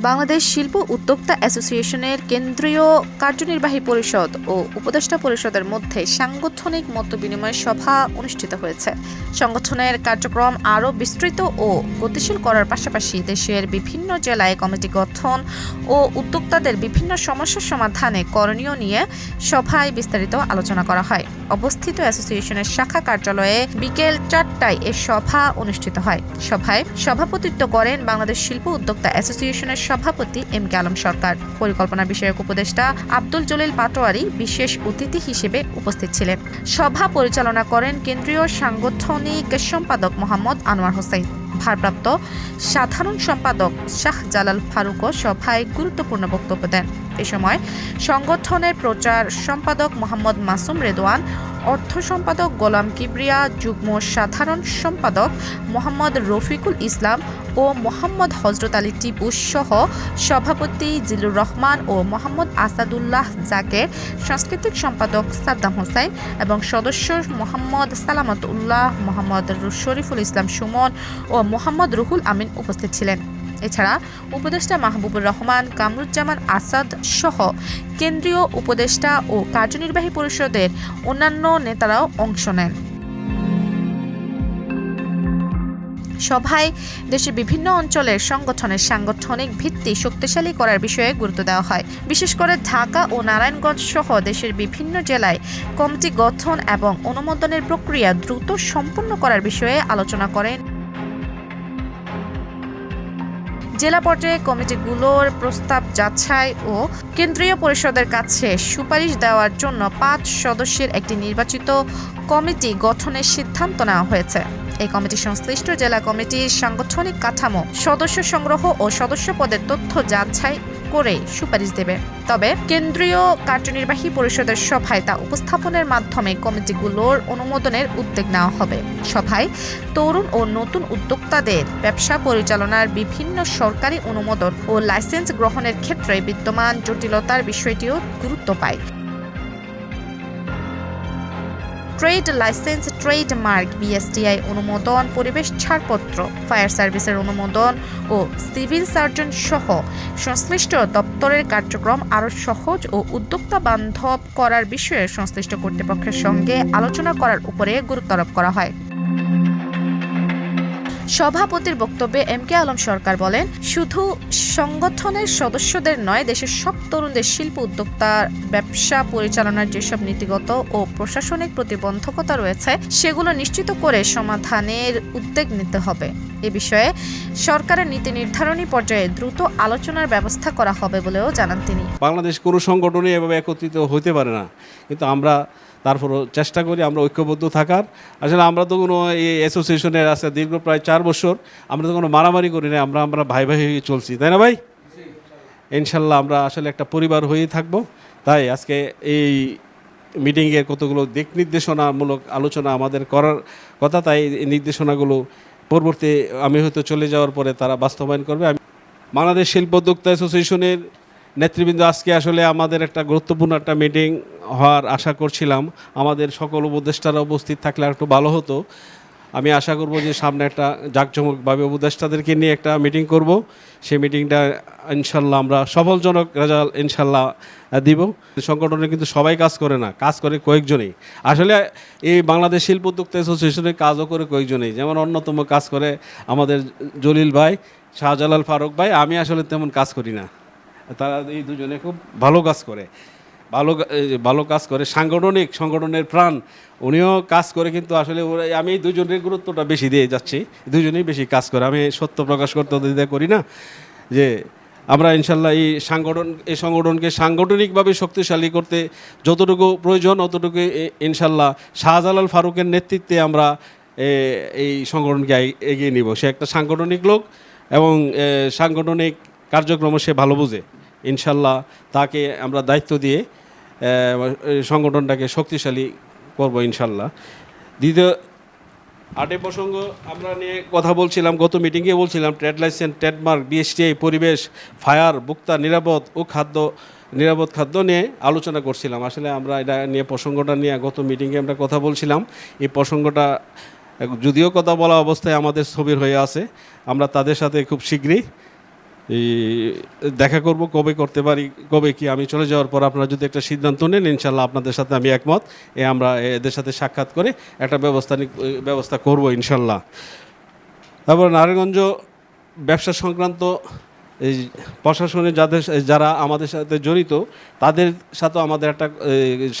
বাংলাদেশ শিল্প উদ্যোক্তা অ্যাসোসিয়েশনের কেন্দ্রীয় কার্যনির্বাহী পরিষদ ও উপদেষ্টা পরিষদের মধ্যে সাংগঠনিক মতবিনিময় সভা অনুষ্ঠিত হয়েছে। সংগঠনের কার্যক্রম আরও বিস্তৃত ও গতিশীল করার পাশাপাশি দেশের বিভিন্ন জেলায় কমিটি গঠন ও উদ্যোক্তাদের বিভিন্ন সমস্যা সমাধানে করণীয় নিয়ে সভায় বিস্তারিত আলোচনা করা হয়। অবস্থিত অ্যাসোসিয়েশনের শাখা কার্যালয়ে বিকেল 4টায় এ সভা অনুষ্ঠিত হয়। সভায় সভাপতিত্ব করেন বাংলাদেশ শিল্প উদ্যোক্তা অ্যাসোসিয়েশনের সভাপতি এম.কে আলম সরকার। পরিকল্পনা বিষয়ক উপদেষ্টা আব্দুল জলিল পাটোয়ারি বিশেষ অতিথি হিসেবে উপস্থিত ছিলেন। সভা পরিচালনা করেন কেন্দ্রীয় সাংগঠনিক সম্পাদক মোহাম্মদ আনোয়ার হোসেন। ভারপ্রাপ্ত সাধারণ সম্পাদক শাহজালাল ফারুকও সভায় গুরুত্বপূর্ণ বক্তব্য দেন। এ সময় সংগঠনের প্রচার সম্পাদক মোহাম্মদ মাসুম রেদওয়ান, অর্থ সম্পাদক গোলাম কিবরিয়া, যুগ্ম সাধারণ সম্পাদক মোহাম্মদ রফিকুল ইসলাম ও মোহাম্মদ হযরত আলী টিপু সহ সভাপতি জিলুর রহমান ও মোহাম্মদ আসাদুল্লাহ জাকের, সাংস্কৃতিক সম্পাদক সাদ্দাম হোসেন এবং সদস্য মোহাম্মদ সালামত উল্লাহ, মোহাম্মদ শরীফুল ইসলাম সুমন ও মোহাম্মদ রুহুল আমিন উপস্থিত ছিলেন। এছাড়া উপদেষ্টা মাহবুবুর রহমান, কামরুজ্জামান আসাদ সহ কেন্দ্রীয় উপদেষ্টা ও কার্যনির্বাহী পরিষদের অন্যান্য নেতারাও অংশ নেন। সভায় দেশের বিভিন্ন অঞ্চলের সংগঠনের সাংগঠনিক ভিত্তি শক্তিশালী করার বিষয়ে গুরুত্ব দেওয়া হয়। বিশেষ করে ঢাকা ও নারায়ণগঞ্জ সহ দেশের বিভিন্ন জেলায় কমিটি গঠন এবং অনুমোদনের প্রক্রিয়া দ্রুত সম্পন্ন করার বিষয়ে আলোচনা করেন। জেলা পর্যায়ে কমিটিগুলোর প্রস্তাব যাচাই ও কেন্দ্রীয় পরিষদের কাছে সুপারিশ দেওয়ার জন্য 5 সদস্যের একটি নির্বাচিত কমিটি গঠনের সিদ্ধান্ত নেওয়া হয়েছে। এই কমিটি সংশ্লিষ্ট জেলা কমিটির সাংগঠনিক কাঠামো, সদস্য সংগ্রহ ও সদস্য পদের তথ্য যাচাই করে সুপারিশ দেবে। তবে কেন্দ্রীয় কার্যনির্বাহী পরিষদের সভায় তা উপস্থাপনের মাধ্যমে কমিটিগুলোর অনুমোদনের উদ্যোগ নেওয়া হবে। সভায় তরুণ ও নতুন উদ্যোক্তাদের ব্যবসা পরিচালনার বিভিন্ন সরকারি অনুমোদন ও লাইসেন্স গ্রহণের ক্ষেত্রে বিদ্যমান জটিলতার বিষয়টিও গুরুত্ব পায়। ট্রেড লাইসেন্স, ট্রেডমার্ক, বিএসটিআই অনুমোদন, পরিবেশ ছাড়পত্র, ফায়ার সার্ভিসের অনুমোদন ও সিভিল সার্জন সহ সংশ্লিষ্ট দপ্তরের কার্যক্রম আরও সহজ ও উদ্যোক্তা বান্ধব করার বিষয়ে সংশ্লিষ্ট কর্তৃপক্ষের সঙ্গে আলোচনা করার উপরে গুরুত্ব আরোপ করা হয়। সভাপতির বক্তব্যে এম.কে আলম সরকার বলেন, শুধু সংগঠনের সদস্যদের নয়, দেশের সব তরুণদের শিল্প উদ্যোক্তার ব্যবসা পরিচালনার যেসব নীতিগত ও প্রশাসনিক প্রতিবন্ধকতা রয়েছে সেগুলো নিশ্চিত করে সমাধানের উদ্যোগ নিতে হবে। এ বিষয়ে সরকারের নীতি নির্ধারণী পর্যায়ে দ্রুত আলোচনার ব্যবস্থা করা হবে বলেও জানান তিনি। বাংলাদেশ কোনো সংগঠনই এভাবে একত্রিত হতে পারে না, কিন্তু আমরা তারপরও চেষ্টা করি আমরা ঐক্যবদ্ধ থাকার। আসলে আমরা তো কোনো এই অ্যাসোসিয়েশনের আছে দীর্ঘ প্রায় 4 বছর, আমরা তো কোনো মারামারি করি না, আমরা ভাই ভাই হয়ে চলছি, তাই না ভাই? ইনশাল্লাহ আমরা আসলে একটা পরিবার হয়েই থাকবো। তাই আজকে এই মিটিংয়ের কতগুলো দিক নির্দেশনামূলক আলোচনা আমাদের করার কথা, তাই এই নির্দেশনাগুলো পরবর্তী আমি হয়তো চলে যাওয়ার পরে তারা বাস্তবায়ন করবে। আমি বাংলাদেশ শিল্প উদ্যোক্তা অ্যাসোসিয়েশনের নেতৃবৃন্দ, আজকে আসলে আমাদের একটা গুরুত্বপূর্ণ একটা মিটিং হওয়ার আশা করছিলাম। আমাদের সকল উপদেষ্টারা উপস্থিত থাকলে একটু ভালো হতো। আমি আশা করব যে সামনে একটা জাঁকজমকভাবে উপদেষ্টাদেরকে নিয়ে একটা মিটিং করব। সেই মিটিংটা ইনশাল্লাহ আমরা সফলজনক রেজাল্ট ইনশাল্লাহ দিব। সংগঠনে কিন্তু সবাই কাজ করে না, কাজ করে কয়েকজনই। আসলে এই বাংলাদেশ শিল্প উদ্যোক্তা অ্যাসোসিয়েশনের কাজও করে কয়েকজনই, যেমন অন্যতম কাজ করে আমাদের জলিল ভাই, শাহজালাল ফারুক ভাই। আমি আসলে তেমন কাজ করি না, তারা এই দুজনে খুব ভালো কাজ করে, ভালো কাজ করে। সংগঠনের প্রাণ, উনিও কাজ করে, কিন্তু আসলে আমি এই দুজনের গুরুত্বটা বেশি দিয়ে যাচ্ছি। দুজনেই বেশি কাজ করে, আমি সত্য প্রকাশ করতে দ্বিধা করি না। যে আমরা ইনশাল্লাহ এই সংগঠনকে সাংগঠনিকভাবে শক্তিশালী করতে যতটুকু প্রয়োজন অতটুকু ইনশাল্লাহ শাহজালাল ফারুকের নেতৃত্বে আমরা এই সংগঠনকে এগিয়ে নিব। সে একটা সাংগঠনিক লোক এবং সাংগঠনিক কার্যক্রম সে ভালো বোঝে। ইনশাল্লাহ তাকে আমরা দায়িত্ব দিয়ে সংগঠনটাকে শক্তিশালী করব ইনশাল্লাহ। দ্বিতীয় প্রসঙ্গ আমরা নিয়ে কথা বলছিলাম, গত মিটিংয়ে বলছিলাম ট্রেড লাইসেন্স, ট্রেডমার্ক, বিএসটিআই, পরিবেশ, ফায়ার, ভোক্তা, নিরাপদ খাদ্য নিয়ে আলোচনা করছিলাম। আসলে আমরা এটা নিয়ে প্রসঙ্গটা নিয়ে গত মিটিংয়ে আমরা কথা বলছিলাম। এই প্রসঙ্গটা যদিও কথা বলা অবস্থায় আমাদের স্থবির হয়ে আছে, আমরা তাদের সাথে খুব শীঘ্রই এই দেখা করব, কবে করতে পারি, কবে কি আমি চলে যাওয়ার পর আপনারা যদি একটা সিদ্ধান্ত নেন, ইনশাল্লাহ আপনাদের সাথে আমি একমত। আমরা এদের সাথে সাক্ষাৎ করে একটা ব্যবস্থা করব ইনশাল্লাহ। তারপর নারায়ণগঞ্জ ব্যবসা সংক্রান্ত এই প্রশাসনে যারা আমাদের সাথে জড়িত, তাদের সাথেও আমাদের একটা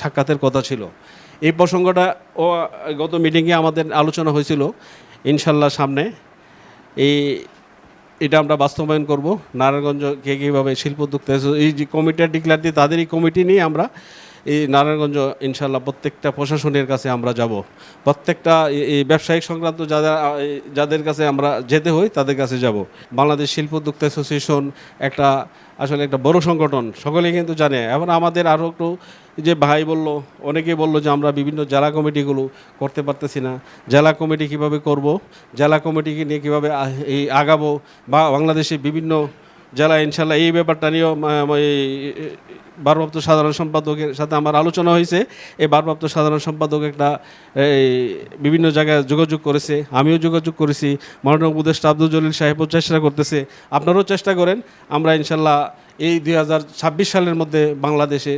সাক্ষাতের কথা ছিল। এই প্রসঙ্গটা গত মিটিংয়ে আমাদের আলোচনা হয়েছিল। ইনশাল্লাহ সামনে এটা আমরা বাস্তবায়ন করব। নারায়ণগঞ্জ কীভাবে শিল্প উদ্যোক্তা এই যে কমিটি ডিক্লেয়ার দিয়ে, তাদেরই কমিটি নিয়ে আমরা এই নারায়ণগঞ্জ ইনশাল্লাহ প্রত্যেকটা প্রশাসনের কাছে আমরা যাব। প্রত্যেকটা এই ব্যবসায়িক সংক্রান্ত যাদের কাছে আমরা যেতে হই তাদের কাছে যাব। বাংলাদেশ শিল্প উদ্যোক্তা অ্যাসোসিয়েশন আসলে একটা বড় সংগঠন, সকলেই কিন্তু জানে। এখন আমাদের আরও একটু যে ভাই অনেকেই বললো যে আমরা বিভিন্ন জেলা কমিটিগুলো করতে পারতেছি না। জেলা কমিটি কিভাবে করব, জেলা কমিটিকে নিয়ে কীভাবে আগাবো, বা বাংলাদেশে বিভিন্ন জেলা ইনশাল্লাহ এই ব্যাপারটা নিয়েও ভারপ্রাপ্ত সাধারণ সম্পাদকের সাথে আমার আলোচনা হয়েছে। এই ভারপ্রাপ্ত সাধারণ সম্পাদক বিভিন্ন জায়গায় যোগাযোগ করেছে, আমিও যোগাযোগ করেছি। মাননীয় উপদেষ্টা আব্দুল জলিল সাহেবও চেষ্টা করতেছে, আপনারাও চেষ্টা করেন। আমরা ইনশাল্লাহ এই 2026 সালের মধ্যে বাংলাদেশে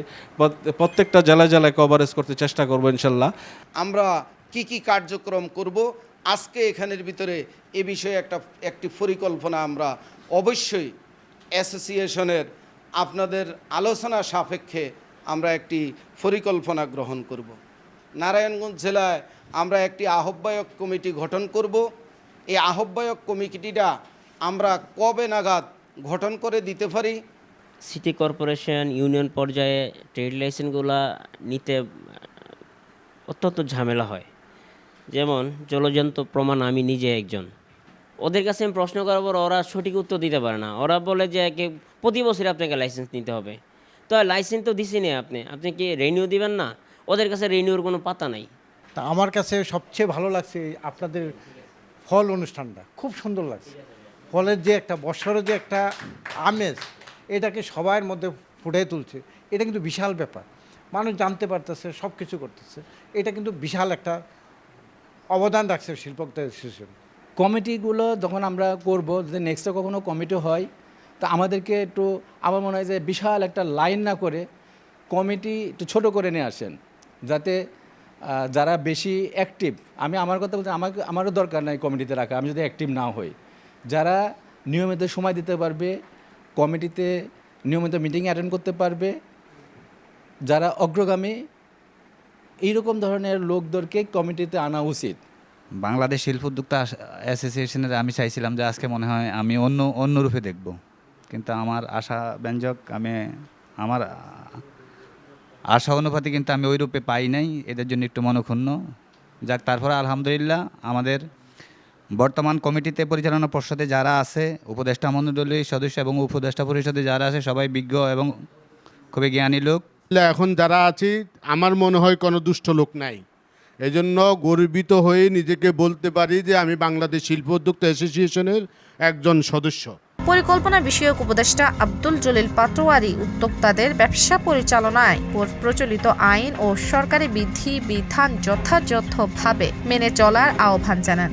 প্রত্যেকটা জেলায় কভারেজ করতে চেষ্টা করব ইনশাল্লাহ। আমরা কি কার্যক্রম করব আজকে এখানের ভিতরে এ বিষয়ে একটি পরিকল্পনা আমরা অবশ্যই অ্যাসোসিয়েশনের আপনাদের আলোচনা সাপেক্ষে আমরা একটি পরিকল্পনা গ্রহণ করব। নারায়ণগঞ্জ জেলায় আমরা একটি আহ্বায়ক কমিটি গঠন করব। এই আহ্বায়ক কমিটিটা আমরা কবে নাগাদ গঠন করে দিতে পারি? সিটি কর্পোরেশন ইউনিয়ন পর্যায়ে ট্রেড লাইসেন্সগুলো নিতে অত্যন্ত ঝামেলা হয়। যেমন জলজন্ত প্রমাণ, আমি নিজে একজন। ওদের কাছে আমি প্রশ্ন করার পর ওরা সঠিক উত্তর দিতে পারে না। ওরা বলে যে প্রতি বছর আপনাকে লাইসেন্স নিতে হবে। তো লাইসেন্স তো দিছি না, আপনি কি রিনিউ দিবেন না? ওদের কাছে রিনিউর কোনো পাতা নাই। তা আমার কাছে সবচেয়ে ভালো লাগছে আপনাদের ফল অনুষ্ঠানটা, খুব সুন্দর লাগছে। ফলের যে একটা বছরের যে একটা আমেজ, এটাকে সবার মধ্যে ফুটিয়ে তুলছে। এটা কিন্তু বিশাল ব্যাপার, মানুষ জানতে পারতেছে, সব কিছু করতেছে। এটা কিন্তু বিশাল একটা অবদান রাখছে শিল্পোদ্যোক্তা অ্যাসোসিয়েশন। কমিটিগুলো যখন আমরা করব, যদি নেক্সটে কখনো কমিটি হয়, তা আমাদেরকে একটু, আমার মনে হয় যে বিশাল একটা লাইন না করে কমিটি একটু ছোটো করে নিয়ে আসেন, যাতে যারা বেশি অ্যাক্টিভ, আমার কথা বলতে আমারও দরকার নাই কমিটিতে রাখা, আমি যদি অ্যাক্টিভ না হই। যারা নিয়মিত সময় দিতে পারবে, কমিটিতে নিয়মিত মিটিং অ্যাটেন্ড করতে পারবে, যারা অগ্রগামী, এইরকম ধরনের লোকদেরকে কমিটিতে আনা উচিত। বাংলাদেশ শিল্প উদ্যোক্তা অ্যাসোসিয়েশনের আমি চাইছিলাম যে আজকে মনে হয় আমি অন্য রূপে দেখব, কিন্তু আমার আমার আশা অনুপাতে কিন্তু আমি ওই রূপে পাই নাই। এদের জন্য একটু মনক্ষুণ্ণ। যাক, তারপরে আলহামদুলিল্লাহ আমাদের বর্তমান কমিটিতে পরিচালনা পর্ষদে যারা আছে, উপদেষ্টা মণ্ডলীর সদস্য এবং উপদেষ্টা পরিষদে যারা আছে, সবাই বিজ্ঞ এবং খুবই জ্ঞানী লোক। এখন যারা আছি, আমার মনে হয় কোনো দুষ্ট লোক নাই। এই জন্য গর্বিত হয়ে নিজেকে বলতে পারি যে আমি বাংলাদেশ শিল্প উদ্যোক্তা অ্যাসোসিয়েশনের একজন সদস্য। পরিকল্পনা বিষয়ক উপদেষ্টা আব্দুল জলিল পাটোয়ারি উদ্যোক্তাদের ব্যবসা পরিচালনায় প্রচলিত আইন ও সরকারি বিধি বিধান যথাযথভাবে মেনে চলার আহ্বান জানান।